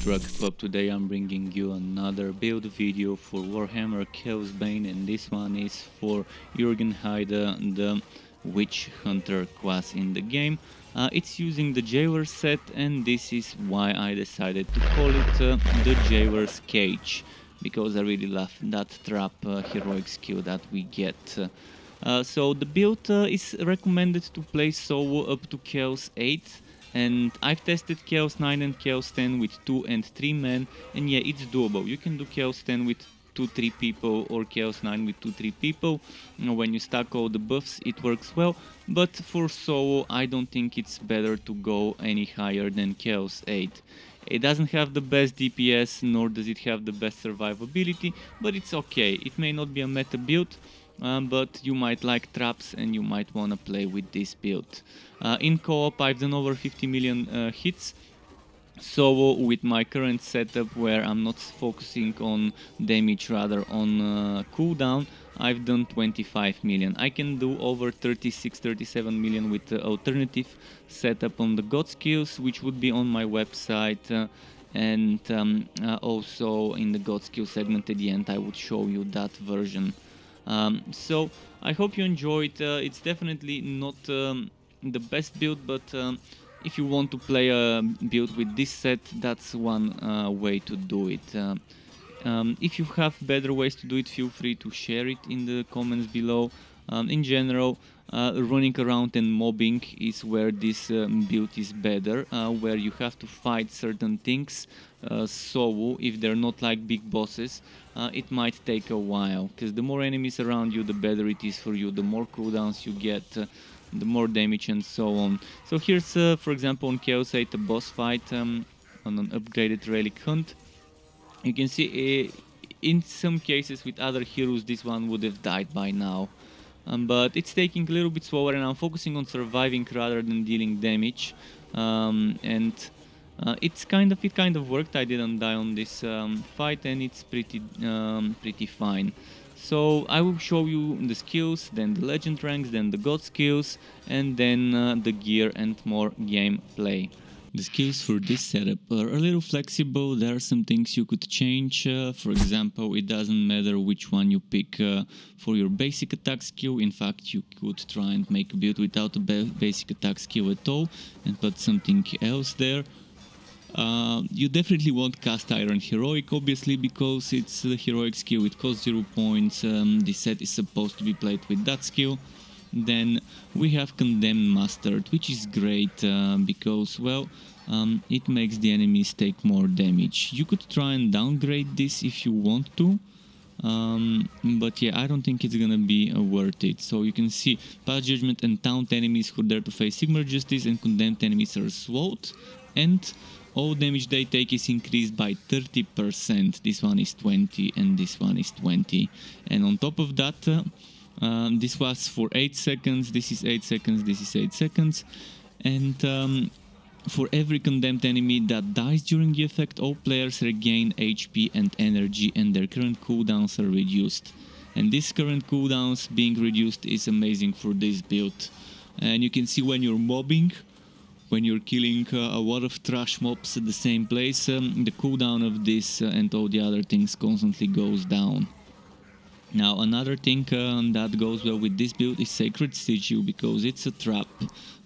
Drug Club. Today I'm bringing you another build video for Warhammer Chaosbane, and this one is for Jugen Haider, the Witch Hunter class in the game. It's using the Jailer set, and this is why I decided to call it the Jailer's Cage, because I really love that trap heroic skill that we get. So the build is recommended to play solo up to Chaos 8. And I've tested Chaos 9 and Chaos 10 with 2 and 3 men, and yeah, it's doable. You can do Chaos 10 with 2-3 people or Chaos 9 with 2-3 people. You know, when you stack all the buffs, it works well. But for solo, I don't think it's better to go any higher than Chaos 8. It doesn't have the best DPS, nor does it have the best survivability, but it's okay. It may not be a meta build, but you might like traps and you might want to play with this build. In co-op I've done over 50 million hits. Solo with my current setup, where I'm not focusing on damage, rather on cooldown, I've done 25 million. I can do over 36-37 million with the alternative setup on the god skills, which would be on my website, and also in the god skill segment at the end I would show you that version. So I hope you enjoyed. It's definitely not the best build, but if you want to play a build with this set, that's one way to do it. If you have better ways to do it, feel free to share it in the comments below. In general, running around and mobbing is where this build is better, where you have to fight certain things solo. If they're not like big bosses, it might take a while, because the more enemies around you, the better it is for you, the more cooldowns you get, the more damage and so on. So here's for example on Chaos 8 a boss fight on an upgraded relic hunt. You can see in some cases with other heroes this one would have died by now. But it's taking a little bit slower, and I'm focusing on surviving rather than dealing damage. It kind of worked. I didn't die on this fight, and it's pretty fine. So I will show you the skills, then the legend ranks, then the god skills, and then the gear and more gameplay. The skills for this setup are a little flexible. There are some things you could change. For example, it doesn't matter which one you pick for your basic attack skill. In fact, you could try and make a build without a basic attack skill at all and put something else there. You definitely want Cast Iron Heroic, obviously, because it's the heroic skill. It costs 0 points. This set is supposed to be played with that skill. Then we have Condemned Mastered, which is great because, well, it makes the enemies take more damage. You could try and downgrade this if you want to, but yeah, I don't think it's gonna be worth it. So you can see Past Judgment and Taunt enemies who dare to face Sigmar Justice and Condemned enemies are slowed, and all damage they take is increased by 30%. This one is 20 and this one is 20. And on top of that, this was for 8 seconds, this is 8 seconds, this is 8 seconds. And for every condemned enemy that dies during the effect, all players regain HP and energy, and their current cooldowns are reduced. And this current cooldowns being reduced is amazing for this build. And you can see when you're mobbing, when you're killing a lot of trash mobs at the same place, the cooldown of this and all the other things constantly goes down. Now another thing that goes well with this build is Sacred Sigil, because it's a trap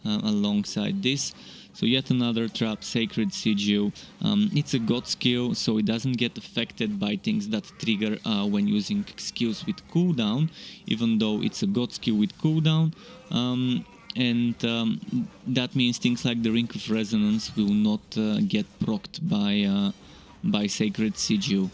alongside this. So yet another trap, Sacred Sigil. It's a god skill, so it doesn't get affected by things that trigger when using skills with cooldown, even though it's a god skill with cooldown. That means things like the Ring of Resonance will not get procced by Sacred Sigil.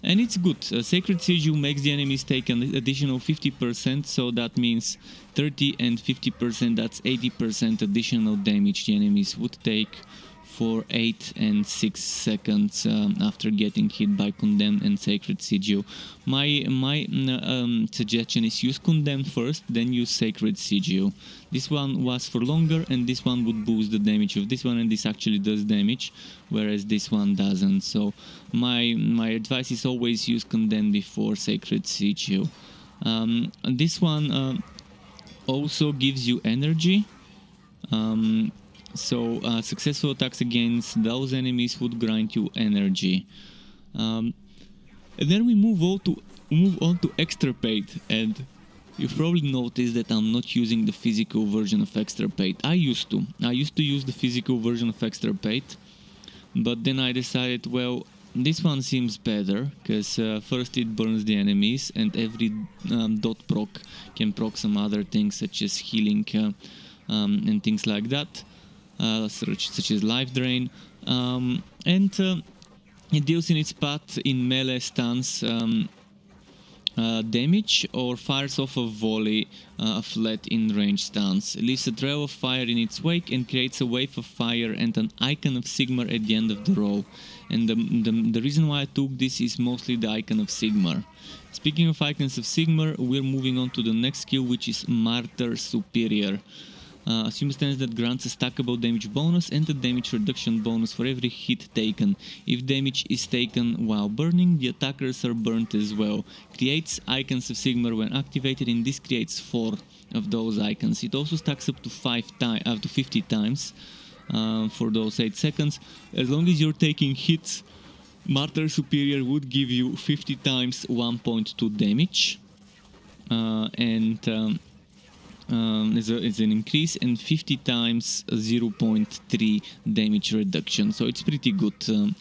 And it's good. Sacred Sigil makes the enemies take an additional 50%, so that means 30 and 50%, that's 80% additional damage the enemies would take for 8 and 6 seconds after getting hit by Condemned and Sacred Sigil. My suggestion is use Condemned first, then use Sacred Sigil. This one was for longer, and this one would boost the damage of this one, and this actually does damage, whereas this one doesn't. So my advice is always use Condemned before Sacred Sigil. This one also gives you energy. So successful attacks against those enemies would grant you energy. And then we move on to extirpate, and you've probably noticed that I'm not using the physical version of extirpate. I used to use the physical version of extirpate, but then I decided, well, this one seems better, because first it burns the enemies, and every dot proc can proc some other things such as healing and things like that, such as life drain, and it deals in its path in melee stance damage, or fires off a volley of lead in range stance, leaves a trail of fire in its wake, and creates a wave of fire and an icon of Sigmar at the end of the row. And the reason why I took this is mostly the icon of Sigmar. Speaking of icons of Sigmar, we're moving on to the next skill, which is Martyr Superior. Assume stance that grants a stackable damage bonus and a damage reduction bonus for every hit taken. If damage is taken while burning, the attackers are burnt as well. Creates icons of Sigmar when activated, and this creates 4 of those icons. It also stacks up to 50 times for those 8 seconds. As long as you're taking hits, Martyr Superior would give you 50 times 1.2 damage. It's an increase, and 50 times 0.3 damage reduction, so it's pretty good. I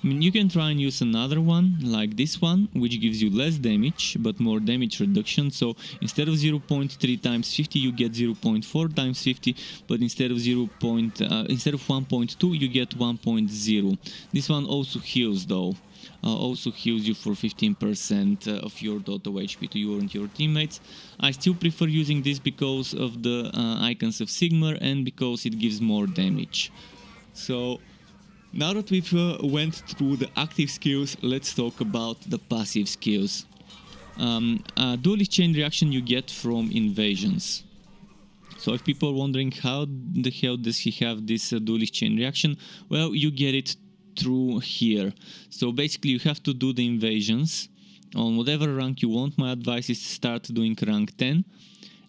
mean, you can try and use another one like this one, which gives you less damage but more damage reduction. So instead of 0.3 times 50, you get 0.4 times 50, but instead of 1.2, you get 1.0. This one also heals though. Also heals you for 15% of your total HP to you and your teammates. I still prefer using this because of the icons of Sigmar and because it gives more damage. So now that we've went through the active skills, let's talk about the passive skills. Duelist chain reaction you get from invasions. So if people are wondering how the hell does he have this duelist chain reaction, well, you get it through here. So basically you have to do the invasions on whatever rank you want. My advice is to start doing rank 10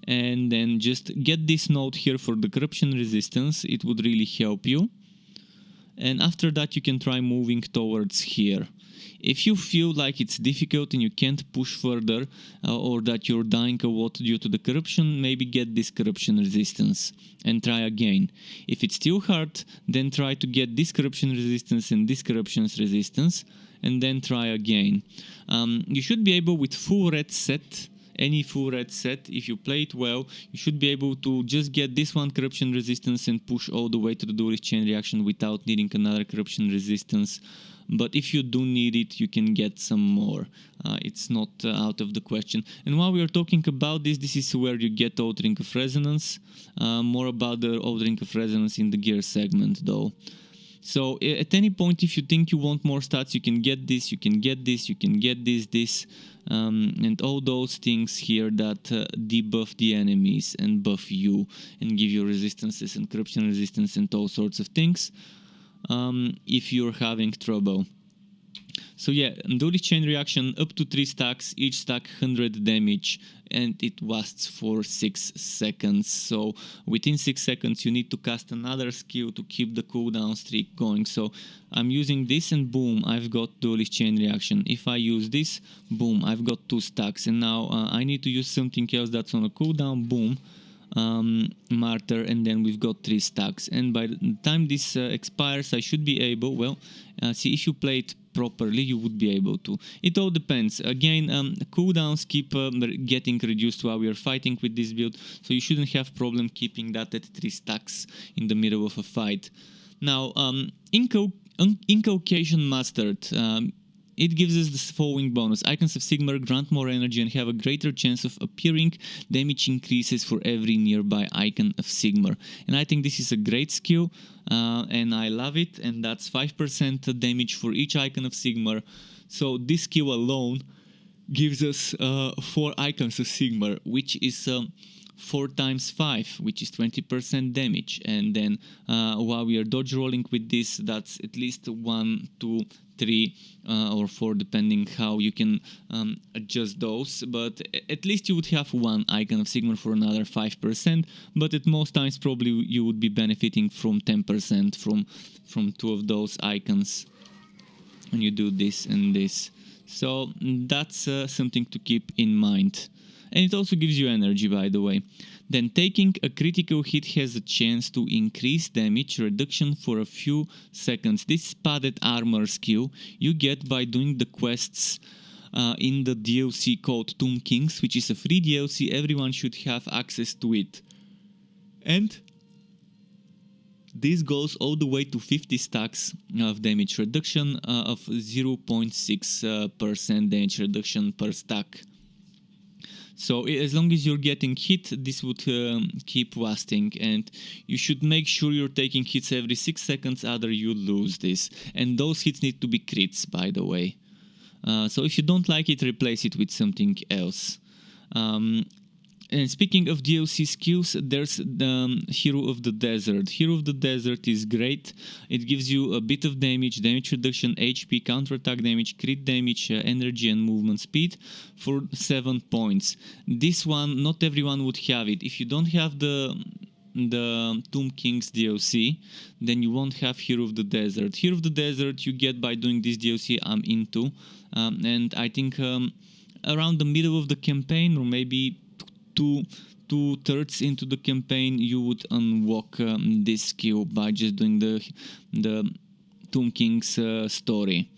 and then just get this node here for the corruption resistance. It would really help you. And after that you can try moving towards here. If you feel like it's difficult and you can't push further or that you're dying a lot due to the corruption, maybe get this corruption resistance and try again. If it's still hard, then try to get this corruption resistance and this corruption resistance and then try again. You should be able, with full red set, any full red set, if you play it well, you should be able to just get this one corruption resistance and push all the way to the duelist chain reaction without needing another corruption resistance. But if you do need it, you can get some more. It's not out of the question. And while we are talking about this, this is where you get Altering of Resonance. More about the Altering of Resonance in the gear segment though. So at any point, if you think you want more stats, you can get this, you can get this, you can get this, and all those things here that debuff the enemies and buff you and give you resistances and corruption resistance and all sorts of things if you're having trouble. So yeah, duelist chain reaction up to 3 stacks, each stack 100 damage, and it lasts for 6 seconds. So within 6 seconds you need to cast another skill to keep the cooldown streak going. So I'm using this and boom, I've got duelist chain reaction. If I use this, boom, I've got 2 stacks. And now I need to use something else that's on a cooldown, boom, Martyr, and then we've got 3 stacks. And by the time this expires, I should be able, well, see, if you play it properly, you would be able to. It all depends. Again, cooldowns keep getting reduced while we are fighting with this build, so you shouldn't have problem keeping that at 3 stacks in the middle of a fight. Now, Inculcation Mastered. It gives us the following bonus. Icons of Sigmar grant more energy and have a greater chance of appearing. Damage increases for every nearby icon of Sigmar. And I think this is a great skill, and I love it. And that's 5% damage for each icon of Sigmar. So this skill alone gives us 4 icons of Sigmar, which is 4 times 5, which is 20% damage. And then while we are dodge rolling with this, that's at least 1, 2, 3 or 4, depending how you can adjust those. But at least you would have one Icon of Sigmar for another 5%, but at most times probably you would be benefiting from 10% from 2 of those icons when you do this and this. So that's something to keep in mind. And it also gives you energy, by the way. Then taking a critical hit has a chance to increase damage reduction for a few seconds. This padded armor skill you get by doing the quests in the DLC called Tomb Kings, which is a free DLC. Everyone should have access to it. And this goes all the way to 50 stacks of damage reduction of 0.6% damage reduction per stack. So as long as you're getting hit, this would keep lasting, and you should make sure you're taking hits every 6 seconds, other you lose this. And those hits need to be crits, by the way. So if you don't like it, replace it with something else. And speaking of DLC skills, there's the Hero of the Desert. Hero of the Desert is great. It gives you a bit of damage reduction, HP, counterattack damage, crit damage, energy and movement speed for 7 points. This one, not everyone would have it. If you don't have the Tomb Kings DLC, then you won't have Hero of the Desert. Hero of the Desert you get by doing this DLC I'm into. And I think around the middle of the campaign, or maybe two-thirds into the campaign, you would unlock this skill by just doing the Tomb Kings story.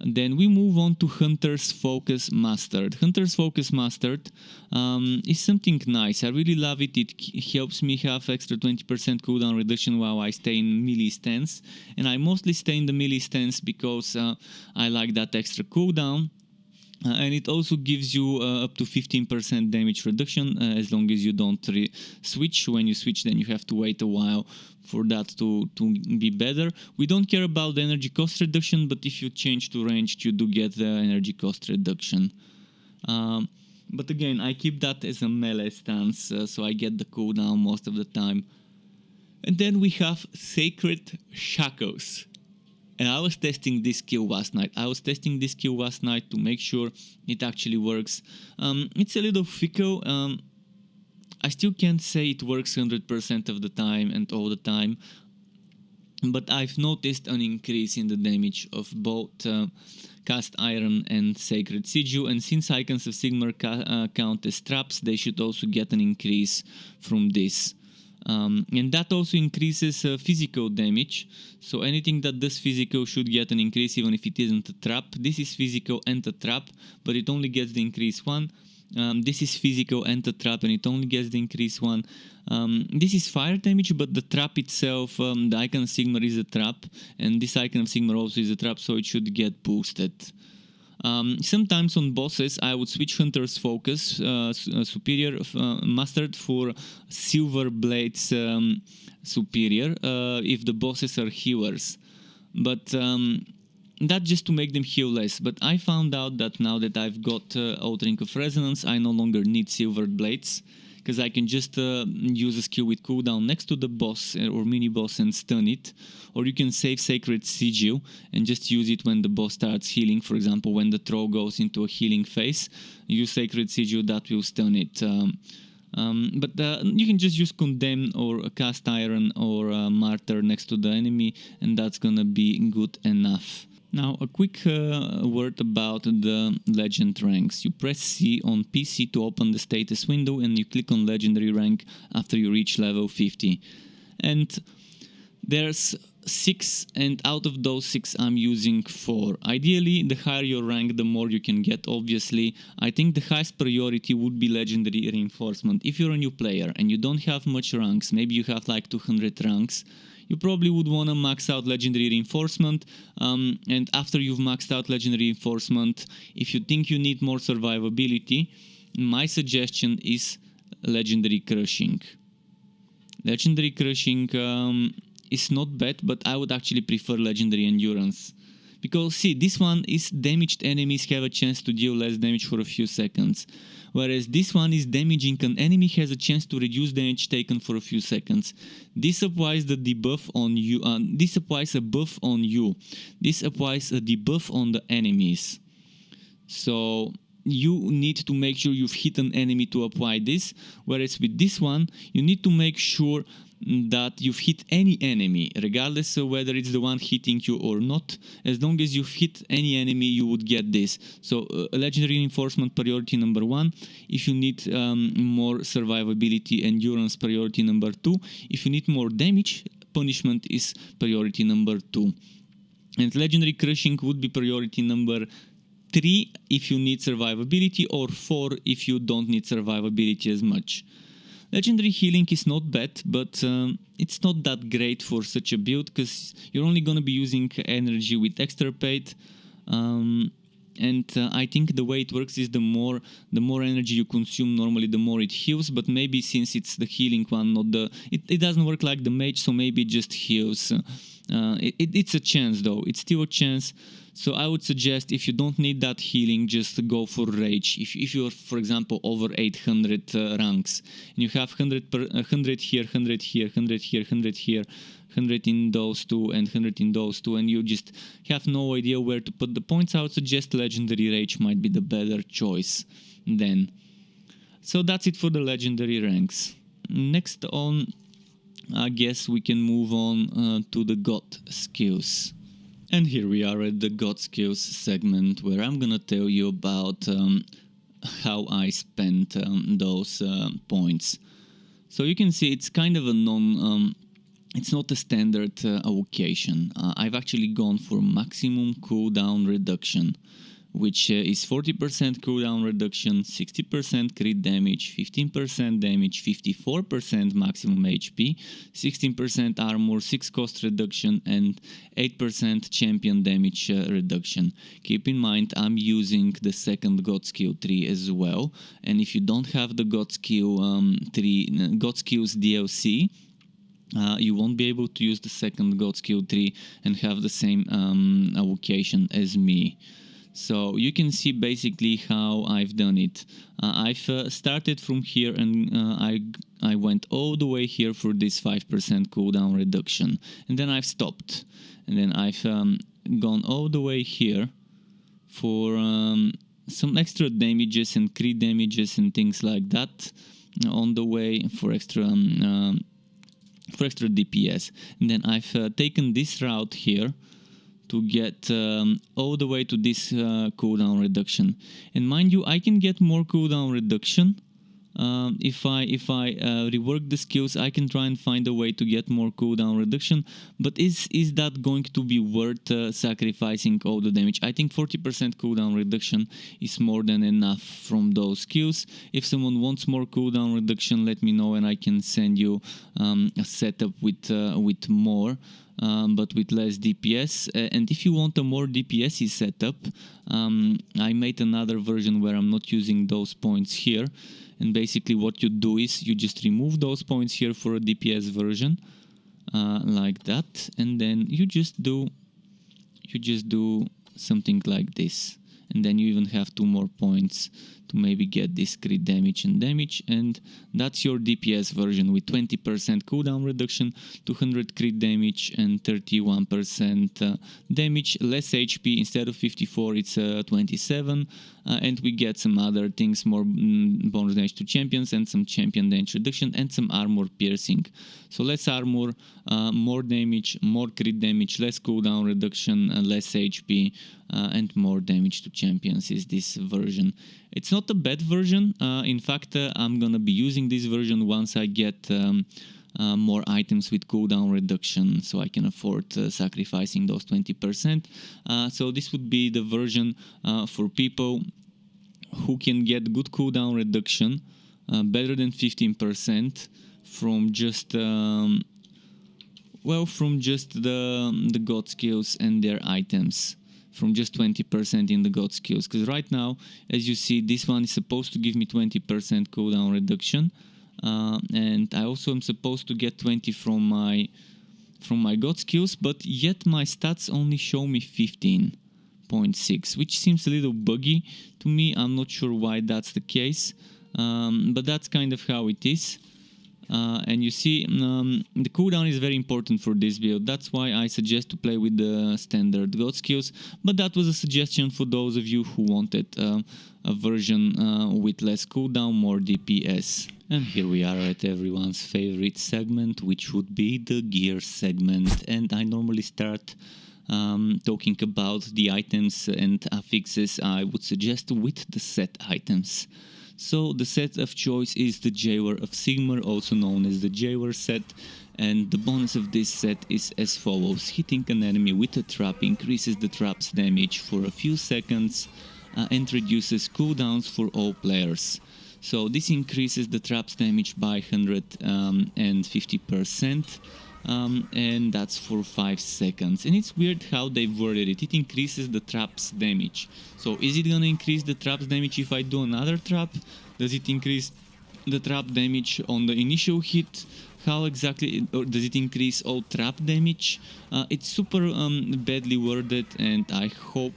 And then we move on to Hunter's Focus Mastered. Hunter's Focus Mastered is something nice. I really love it. It helps me have extra 20% cooldown reduction while I stay in melee stance. And I mostly stay in the melee stance because I like that extra cooldown. And it also gives you up to 15% damage reduction as long as you don't switch. When you switch, then you have to wait a while for that to be better. We don't care about the energy cost reduction, but if you change to ranged, you do get the energy cost reduction. But again, I keep that as a melee stance, so I get the cooldown most of the time. And then we have Sacred Shackles. And I was testing this skill last night. To make sure it actually works. It's a little fickle. I still can't say it works 100% of the time and all the time. But I've noticed an increase in the damage of both Cast Iron and Sacred Sigil. And since Icons of Sigmar count as traps, they should also get an increase from this. And that also increases physical damage, so anything that does physical should get an increase even if it isn't a trap. This is physical and a trap, but it only gets the increase 1. This is physical and a trap, and it only gets the increase 1. This is fire damage, but the trap itself, the Icon of Sigmar is a trap, and this Icon of Sigmar also is a trap, so it should get boosted. Sometimes on bosses I would switch Hunter's Focus Superior Mastered for Silver Blades Superior if the bosses are healers, but that just to make them heal less. But I found out that now that I've got Altering of Resonance, I no longer need Silver Blades, because I can just use a skill with cooldown next to the boss or mini-boss and stun it. Or you can save Sacred Sigil and just use it when the boss starts healing. For example, when the troll goes into a healing phase, use Sacred Sigil, that will stun it. But you can just use Condemn or Cast Iron or Martyr next to the enemy, and that's gonna be good enough. Now, a quick word about the legend ranks. You press C on PC to open the status window, and you click on legendary rank after you reach level 50. And there's 6, and out of those 6 I'm using 4. Ideally, the higher your rank, the more you can get, obviously. I think the highest priority would be legendary reinforcement. If you're a new player and you don't have much ranks, maybe you have like 200 ranks, you probably would want to max out legendary reinforcement, and after you've maxed out legendary reinforcement, if you think you need more survivability, my suggestion is legendary crushing. Legendary crushing is not bad, but I would actually prefer legendary endurance, Because see, this one is damaged enemies have a chance to deal less damage for a few seconds, whereas this one is damaging an enemy has a chance to reduce damage taken for a few seconds. This applies the debuff on you, this applies a buff on you, this applies a debuff on the enemies. So you need to make sure you've hit an enemy to apply this, whereas with this one you need to make sure that you've hit any enemy, regardless of whether it's the one hitting you or not. As long as you've hit any enemy, you would get this. So legendary reinforcement priority number 1. If you need more survivability, endurance priority number 2. If you need more damage, punishment is priority number 2. And legendary crushing would be priority number 3 if you need survivability, or 4 if you don't need survivability as much. Legendary healing is not bad, but it's not that great for such a build, because you're only going to be using energy with extirpate. I think the way it works is the more energy you consume normally, the more it heals. But maybe since it's the healing one, not the it doesn't work like the mage, so maybe it just heals. It's a chance though. It's still a chance. So I would suggest, if you don't need that healing, just go for rage. If you're, for example, over 800 ranks, and you have 100 here, 100 here, 100 here, 100 here, 100 in those two, and 100 in those two, and you just have no idea where to put the points, I would suggest legendary rage might be the better choice then. So that's it for the legendary ranks. Next on, I guess we can move on to the god skills. And here we are at the god skills segment, where I'm gonna tell you about how I spent those points. So you can see it's kind of a it's not a standard allocation. I've actually gone for maximum cooldown reduction, which is 40% cooldown reduction, 60% crit damage, 15% damage, 54% maximum HP, 16% armor, 6 cost reduction, and 8% champion damage reduction. Keep in mind, I'm using the second god skill tree as well, and if you don't have the god skill god skills DLC, you won't be able to use the second god skill tree and have the same allocation as me. So you can see basically how I've done it. I've started from here, and I went all the way here for this 5% cooldown reduction, and then I've stopped, and then I've gone all the way here for some extra damages and crit damages and things like that on the way for extra DPS, and then I've taken this route here to get all the way to this cooldown reduction. And mind you, I can get more cooldown reduction. If I rework the skills, I can try and find a way to get more cooldown reduction. But is that going to be worth sacrificing all the damage? I think 40% cooldown reduction is more than enough from those skills. If someone wants more cooldown reduction, let me know and I can send you a setup with more. But with less DPS. And if you want a more DPS setup, I made another version where I'm not using those points here. And basically what you do is you just remove those points here for a DPS version, like that. And then you just do something like this. And then you even have 2 more points to maybe get this crit damage and damage, and that's your DPS version with 20% cooldown reduction, 200 crit damage and 31% damage, less HP. Instead of 54 it's 27, and we get some other things, more bonus damage to champions and some champion damage reduction and some armor piercing. So less armor, more damage, more crit damage, less cooldown reduction, less HP, and more damage to champions is this version. It's not a bad version. In fact, I'm gonna be using this version once I get more items with cooldown reduction, so I can afford sacrificing those 20%. So this would be the version for people who can get good cooldown reduction, better than 15%, from just the god skills and their items. From just 20% in the god skills, because right now, as you see, this one is supposed to give me 20% cooldown reduction, and I also am supposed to get 20 from my from my god skills, but yet my stats only show me 15.6, which seems a little buggy to me. I'm not sure why that's the case, but that's kind of how it is. And you see, the cooldown is very important for this build. That's why I suggest to play with the standard god skills, but that was a suggestion for those of you who wanted a version with less cooldown, more DPS. And here we are at everyone's favorite segment, which would be the gear segment. And I normally start talking about the items and affixes I would suggest with the set items. So the set of choice is the Jailer of Sigmar, also known as the Jailer set, and the bonus of this set is as follows. Hitting an enemy with a trap increases the trap's damage for a few seconds and reduces cooldowns for all players. So this increases the trap's damage by 150%. And that's for 5 seconds. And it's weird how they've worded it. It increases the trap's damage. So is it gonna increase the trap's damage if I do another trap? Does it increase the trap damage on the initial hit? How exactly, or does it increase all trap damage? It's super badly worded, and I hope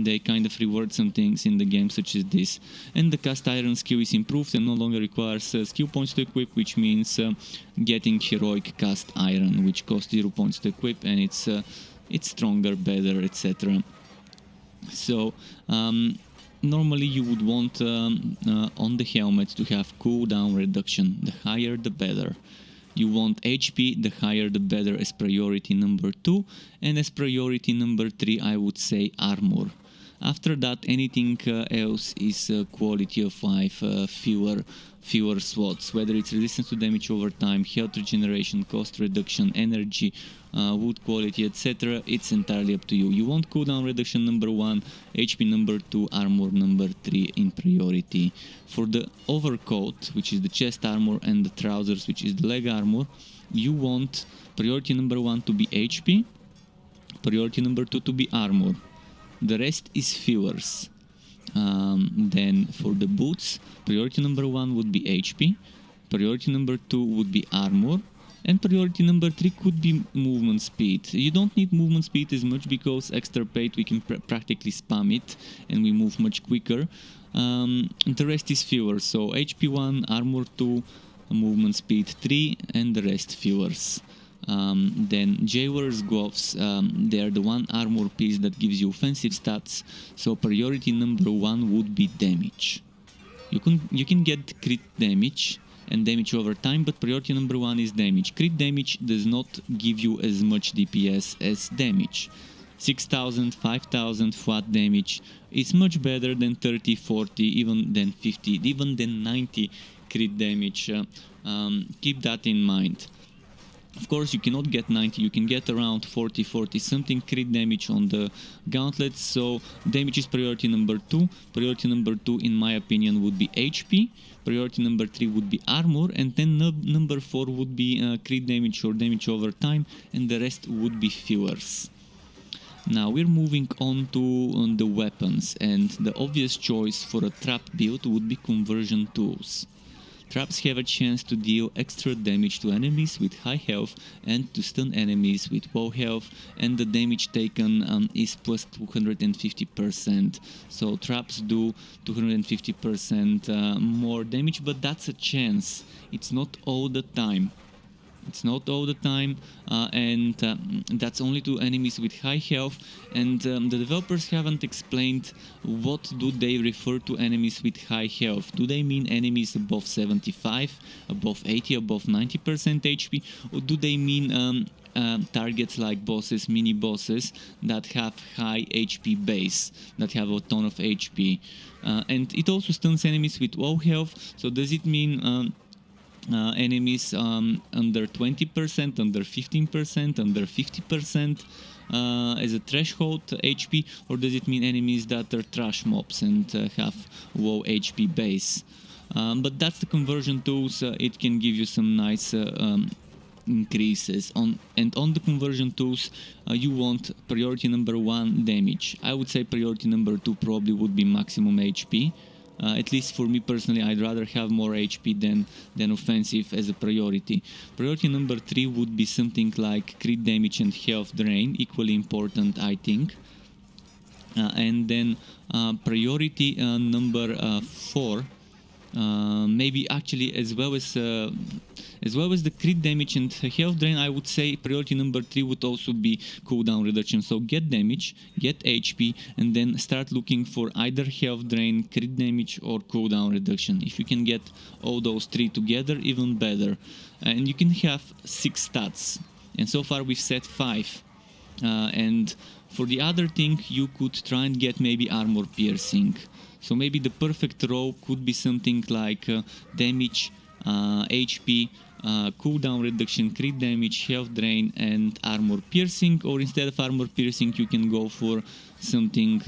they kind of reword some things in the game such as this. And the cast iron skill is improved and no longer requires skill points to equip, which means getting heroic cast iron, which costs 0 points to equip, and it's stronger, better, etc. So normally you would want on the helmet to have cooldown reduction. The higher the better. You want HP, the higher the better, as priority number 2, and as priority number 3 I would say armor. After that, anything else is quality of life, fewer slots, whether it's resistance to damage over time, health regeneration, cost reduction, energy, wood quality, etc. It's entirely up to you. You want cooldown reduction number 1, HP number 2, armor number 3 in priority. For the overcoat, which is the chest armor, and the trousers, which is the leg armor, you want priority number 1 to be HP, priority number 2 to be armor. The rest is fillers. Then for the boots, priority number 1 would be HP, priority number 2 would be armor, and priority number 3 could be movement speed. You don't need movement speed as much because extra paid we can practically spam it and we move much quicker. The rest is fillers, so HP 1, armor 2, movement speed 3, and the rest fillers. Then Jailer's gloves, they are the one armor piece that gives you offensive stats, so priority number 1 would be damage. You can get crit damage and damage over time, but priority number 1 is damage. Crit damage does not give you as much DPS as damage. 6000, 5000 flat damage is much better than 30, 40, even than 50, even than 90 crit damage. Keep that in mind. Of course, you cannot get 90, you can get around 40 something crit damage on the gauntlets, so damage is priority number 2. Priority number 2, in my opinion, would be HP. Priority number 3 would be armor, and then number 4 would be crit damage or damage over time, and the rest would be fillers. Now we're moving on to the weapons, and the obvious choice for a trap build would be conversion tools. Traps have a chance to deal extra damage to enemies with high health and to stun enemies with low health, and the damage taken is plus 250%. So traps do 250% more damage, but that's a chance. It's not all the time. It's not all the time, and that's only to enemies with high health, and the developers haven't explained what do they refer to enemies with high health. Do they mean enemies above 75, above 80, above 90% HP, or do they mean targets like bosses, mini bosses that have high HP base, that have a ton of HP? And it also stuns enemies with low health, so does it mean enemies under 20%, under 15%, under 50% as a threshold HP, or does it mean enemies that are trash mobs and have low HP base? But that's the conversion tools. It can give you some nice increases on the conversion tools. You want priority number 1 damage. I would say priority number 2 probably would be maximum HP. At least for me personally, I'd rather have more HP than offensive as a priority. Priority number 3 would be something like crit damage and health drain, equally important, I think. And then priority number 4, maybe actually as well as the crit damage and health drain, I would say priority number 3 would also be cooldown reduction. So get damage, get HP, and then start looking for either health drain, crit damage, or cooldown reduction. If you can get all those 3 together, even better. And you can have 6 stats, and so far we've set 5. And for the other thing, you could try and get maybe armor piercing. So maybe the perfect row could be something like damage, HP, cooldown reduction, crit damage, health drain, and armor piercing. Or instead of armor piercing, you can go for something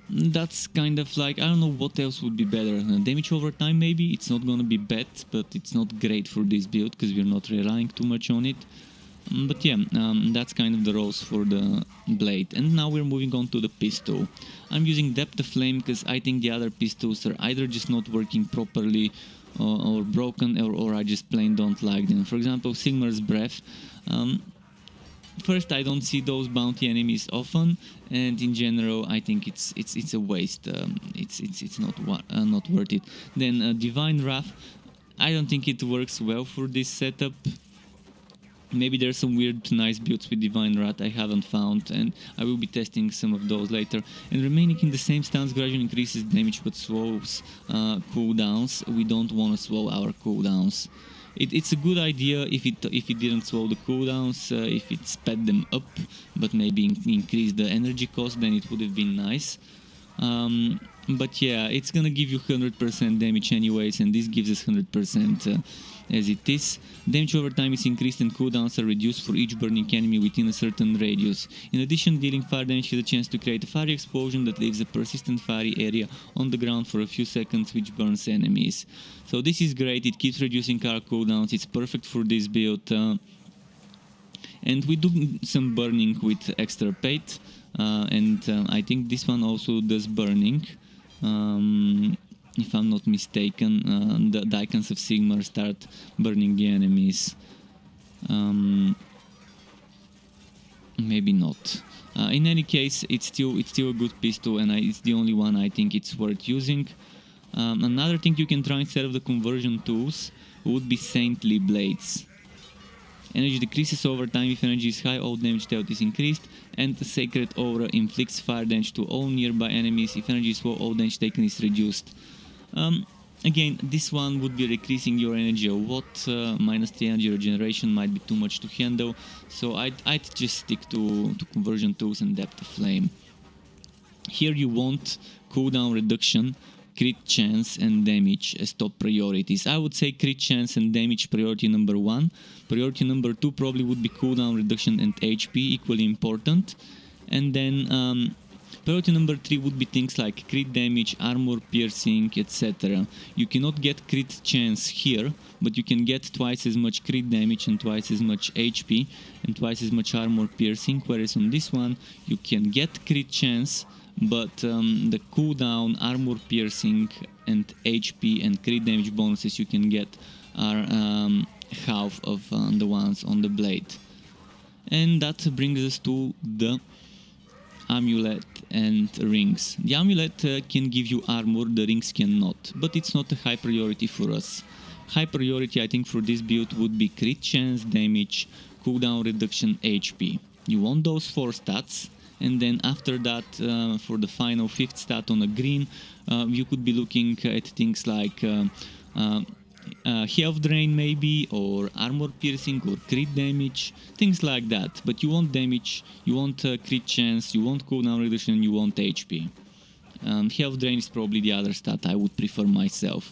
that's kind of like, I don't know what else would be better. Damage over time maybe. It's not gonna be bad, but it's not great for this build because we're not relying too much on it. But yeah, that's kind of the roles for the blade. And now we're moving on to the pistol. I'm using Depth of Flame because I think the other pistols are either just not working properly or broken, or I just plain don't like them. For example, Sigmar's Breath. First, I don't see those bounty enemies often, and in general, I think it's a waste. It's not worth it. Then Divine Wrath. I don't think it works well for this setup. Maybe there's some weird nice builds with Divine Wrath I haven't found, and I will be testing some of those later. And remaining in the same stance gradually increases damage but slows cooldowns. We don't want to slow our cooldowns. It's a good idea if it didn't slow the cooldowns, if it sped them up, but maybe increase the energy cost, then it would have been nice. But yeah, it's gonna give you 100% damage anyways, and this gives us 100% as it is. Damage over time is increased and cooldowns are reduced for each burning enemy within a certain radius. In addition, dealing fire damage has a chance to create a fiery explosion that leaves a persistent fiery area on the ground for a few seconds, which burns enemies. So this is great, it keeps reducing our cooldowns, it's perfect for this build. And we do some burning with extirpate, and I think this one also does burning. If I'm not mistaken, the icons of Sigmar start burning the enemies. Maybe not. In any case, it's still a good pistol, and it's the only one I think it's worth using. Another thing you can try instead of the conversion tools would be Saintly Blades. Energy decreases over time if energy is high, all damage dealt is increased, and the Sacred Aura inflicts fire damage to all nearby enemies. If energy is low, all damage taken is reduced. Again, this one would be decreasing your energy a lot, -3 energy regeneration might be too much to handle, so I'd just stick to conversion tools and Depth of Flame. Here you want cooldown reduction, crit chance and damage as top priorities. I would say crit chance and damage priority number 1. Priority number 2 probably would be cooldown reduction and HP, equally important. And then priority number 3 would be things like crit damage, armor piercing, etc. You cannot get crit chance here, but you can get twice as much crit damage and twice as much HP and twice as much armor piercing, whereas on this one you can get crit chance, but the cooldown, armor piercing, and HP and crit damage bonuses you can get are half of the ones on the blade. And that brings us to the amulet and rings. The amulet can give you armor, the rings cannot, but it's not a high priority for us. High priority I think for this build would be crit chance, damage, cooldown reduction, HP. You want those 4 stats, and then after that, for the final 5th stat on a green, you could be looking at things like health drain maybe, or armor piercing, or crit damage, things like that. But you want damage, you want crit chance, you want cooldown reduction, you want HP. Health drain is probably the other stat I would prefer myself.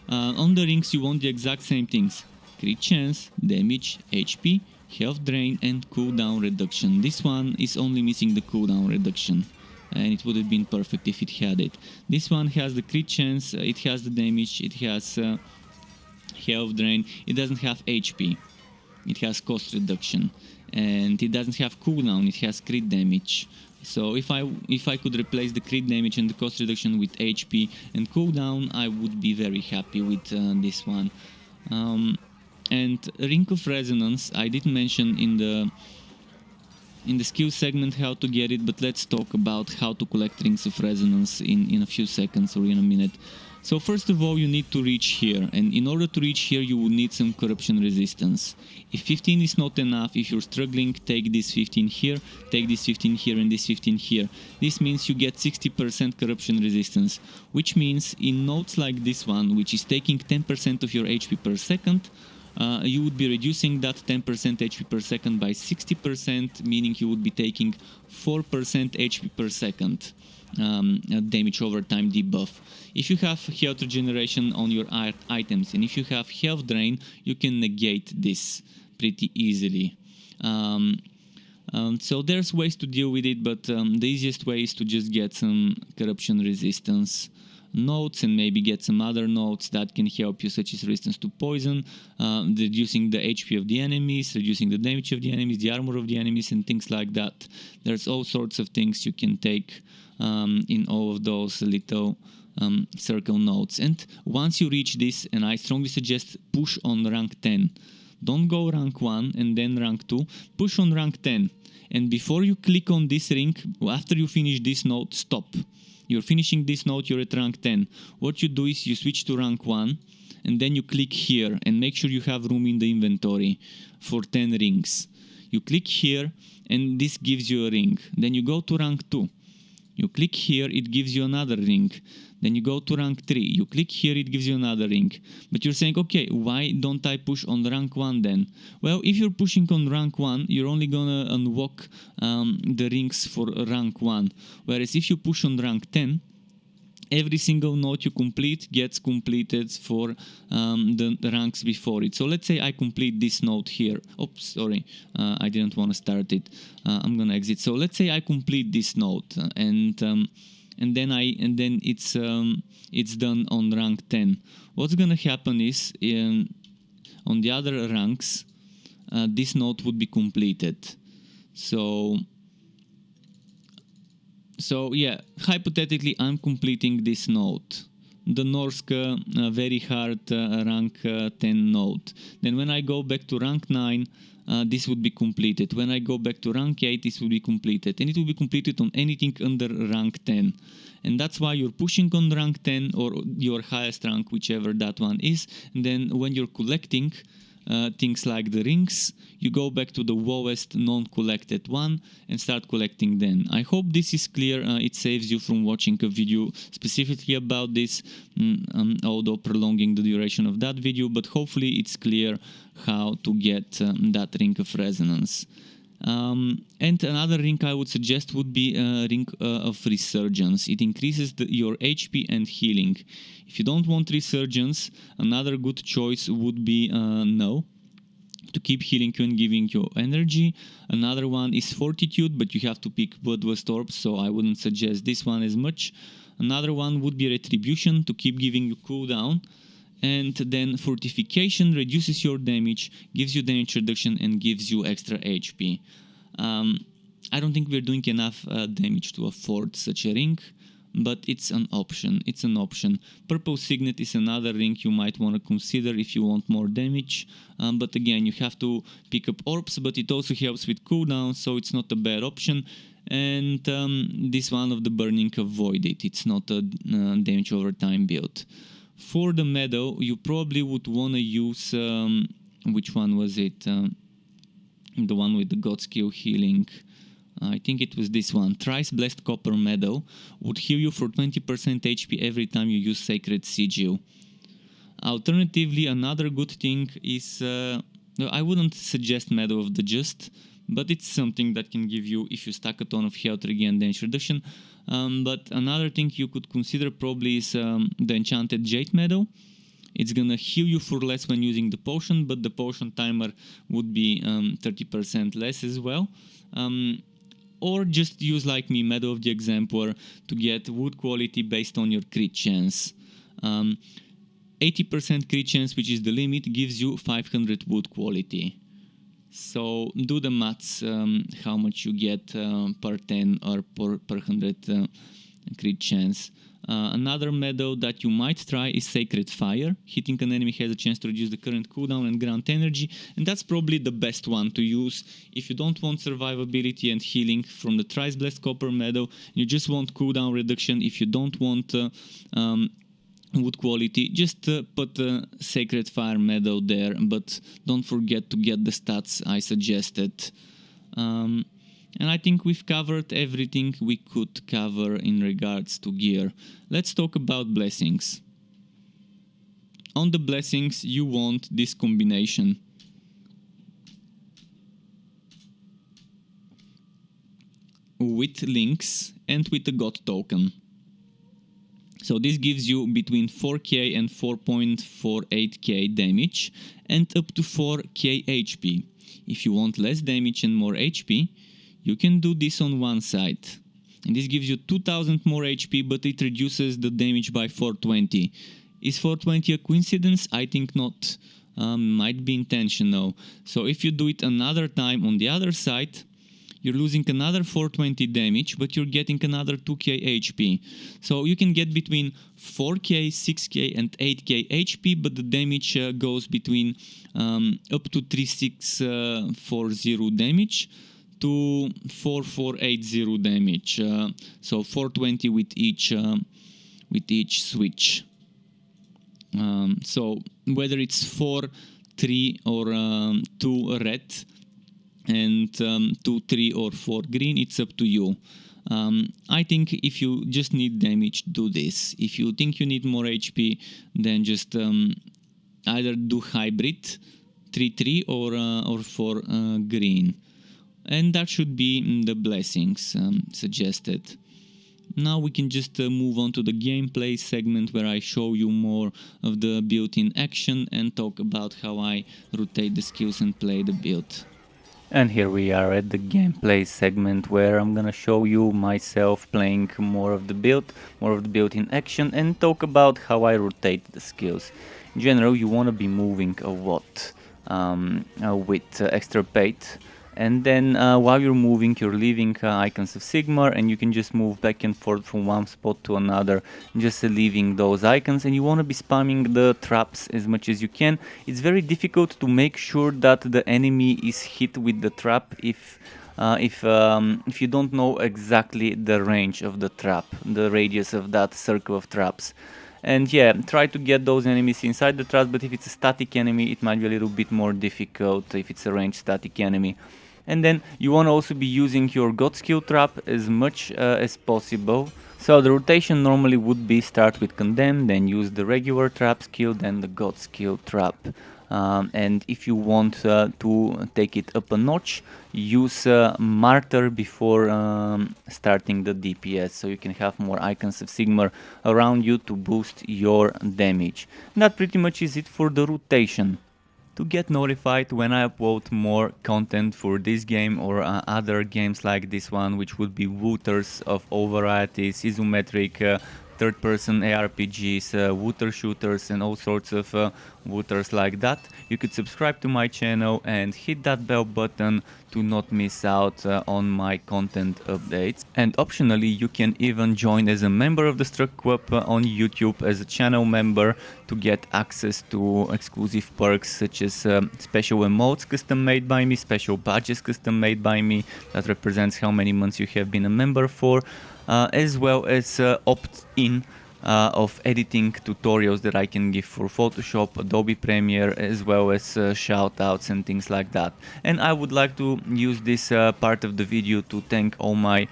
On the rings you want the exact same things: crit chance, damage, HP, health drain, and cooldown reduction. This one is only missing the cooldown reduction, and it would have been perfect if it had it. This one has the crit chance, it has the damage, it has health drain, it doesn't have HP, it has cost reduction, and it doesn't have cooldown, it has crit damage. So if I could replace the crit damage and the cost reduction with HP and cooldown, I would be very happy with this one. And Ring of Resonance, I didn't mention in the skill segment how to get it, but let's talk about how to collect Rings of Resonance in a few seconds or in a minute. So first of all, you need to reach here, and in order to reach here you will need some corruption resistance. If 15 is not enough, if you're struggling, take this 15 here, take this 15 here and this 15 here. This means you get 60% corruption resistance, which means in nodes like this one, which is taking 10% of your HP per second, you would be reducing that 10% HP per second by 60%, meaning you would be taking 4% HP per second damage over time debuff. If you have health regeneration on your items and if you have health drain, you can negate this pretty easily. So there's ways to deal with it, but the easiest way is to just get some corruption resistance nodes and maybe get some other nodes that can help you, such as resistance to poison, reducing the HP of the enemies, reducing the damage of the enemies, the armor of the enemies, and things like that. There's all sorts of things you can take in all of those little circle nodes. And once you reach this, and I strongly suggest push on rank 10. Don't go rank 1 and then rank 2. Push on rank 10. And before you click on this ring, after you finish this node, stop. You're finishing this node, you're at rank 10. What you do is you switch to rank 1 and then you click here and make sure you have room in the inventory for 10 rings. You click here and this gives you a ring. Then you go to rank 2. You click here, it gives you another ring. Then you go to rank 3. You click here, it gives you another ring. But you're saying, okay, why don't I push on rank 1 then? Well, if you're pushing on rank 1, you're only gonna unlock the rings for rank 1. Whereas if you push on rank 10, every single node you complete gets completed for the ranks before it. So let's say I complete this node here. Oops, sorry, I didn't want to start it. I'm gonna exit. So let's say I complete this node and then it's done on rank 10. What's gonna happen is on the other ranks, this node would be completed. So yeah, hypothetically, I'm completing this node, the Norska very hard rank 10 node. Then when I go back to rank 9, this would be completed. When I go back to rank 8, this will be completed. And it will be completed on anything under rank 10. And that's why you're pushing on rank 10 or your highest rank, whichever that one is. And then when you're collecting things like the rings, you go back to the lowest non-collected one and start collecting then. I hope this is clear. It saves you from watching a video specifically about this, although prolonging the duration of that video, but hopefully it's clear how to get that ring of resonance. And another ring I would suggest would be a ring of resurgence. It increases your HP and healing. If you don't want resurgence, another good choice would be no, to keep healing you and giving you energy. Another one is fortitude, but you have to pick Bloodlust Orbs, so I wouldn't suggest this one as much. Another one would be retribution, to keep giving you cooldown. And then fortification reduces your damage, gives you damage reduction, and gives you extra HP. I don't think we're doing enough damage to afford such a ring, but it's an option. It's an option. Purple Signet is another ring you might want to consider if you want more damage. But again, you have to pick up orbs, but it also helps with cooldown, so it's not a bad option. And this one of the Burning of Void, it's not a damage over time build. For the medal, you probably would want to use, which one was it? The one with the God Skill healing. I think it was this one. Thrice Blessed Copper Medal would heal you for 20% HP every time you use Sacred Sigil. Alternatively, another good thing is, I wouldn't suggest Medal of the Just, but it's something that can give you, if you stack a ton of health, regain damage reduction. But another thing you could consider probably is the Enchanted Jade Medal. It's gonna heal you for less when using the potion, but the potion timer would be 30% less as well. Or just use, like me, Medal of the Exemplar to get wood quality based on your crit chance. 80% crit chance, which is the limit, gives you 500 wood quality. So do the maths, how much you get per 10 or per 100 crit chance. Another method that you might try is Sacred Fire. Hitting an enemy has a chance to reduce the current cooldown and grant energy, and that's probably the best one to use if you don't want survivability and healing from the Thrice Blessed Copper method. You just want cooldown reduction. If you don't want wood quality, just put a Sacred Fire medal there, but don't forget to get the stats I suggested. And I think we've covered everything we could cover in regards to gear. Let's talk about blessings. On the blessings, you want this combination. With links and with a God token. So this gives you between 4k and 4.48k damage and up to 4k HP. If you want less damage and more HP, you can do this on one side. And this gives you 2000 more HP, but it reduces the damage by 420. Is 420 a coincidence? I think not. Might be intentional. So if you do it another time on the other side, you're losing another 420 damage, but you're getting another 2k HP. So you can get between 4k, 6k and 8k HP, but the damage goes between up to 3640 damage to 4480 damage. So 420 with each switch. So whether it's 4, 3 or 2 red, and 2, 3 or 4 green, it's up to you. I think if you just need damage, do this. If you think you need more HP, then just either do hybrid 3, 3 or 4 green. And that should be the blessings suggested. Now we can just move on to the gameplay segment where I show you more of the build in action and talk about how I rotate the skills and play the build. And here we are at the gameplay segment where I'm gonna show you myself playing more of the build in action, and talk about how I rotate the skills. In general, you wanna be moving a lot with extra pate. And then while you're moving, you're leaving icons of Sigmar, and you can just move back and forth from one spot to another, just leaving those icons. And you want to be spamming the traps as much as you can. It's very difficult to make sure that the enemy is hit with the trap if you don't know exactly the range of the trap, the radius of that circle of traps. And yeah, try to get those enemies inside the traps, but if it's a static enemy, it might be a little bit more difficult if it's a ranged static enemy. And then you want to also be using your God skill trap as much as possible. So the rotation normally would be start with Condemn, then use the regular trap skill, then the God skill trap. And if you want to take it up a notch, use Martyr before starting the DPS, so you can have more icons of Sigmar around you to boost your damage. And that pretty much is it for the rotation. To get notified when I upload more content for this game or other games like this one, which would be wooters of all varieties, isometric, third-person ARPGs, wooter shooters and all sorts of wooters like that, you could subscribe to my channel and hit that bell button to not miss out on my content updates. And optionally, you can even join as a member of the Struck Club on YouTube as a channel member to get access to exclusive perks such as special emotes custom made by me, special badges custom made by me that represents how many months you have been a member for, as well as opt-in of editing tutorials that I can give for Photoshop, Adobe Premiere, as well as shoutouts and things like that. And I would like to use this part of the video to thank all my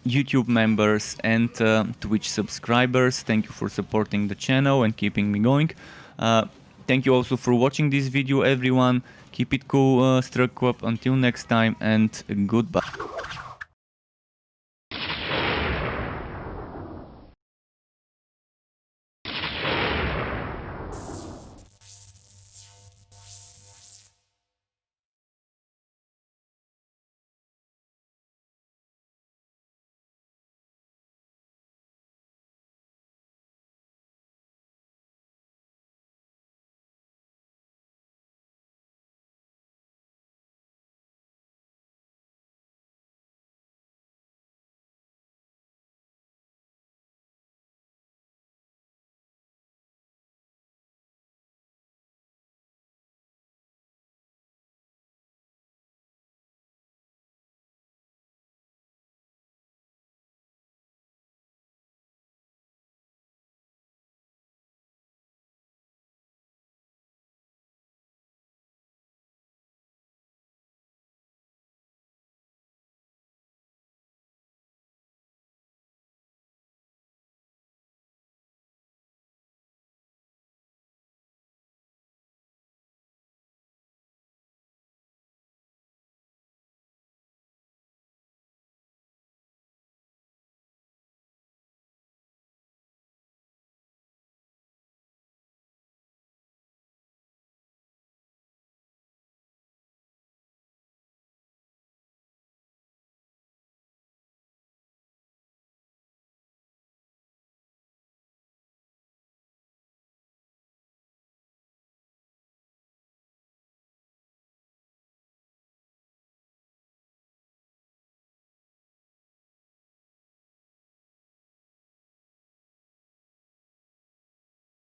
YouTube members and Twitch subscribers. Thank you for supporting the channel and keeping me going. Thank you also for watching this video, everyone. Keep it cool, Struck Club. Until next time, and goodbye.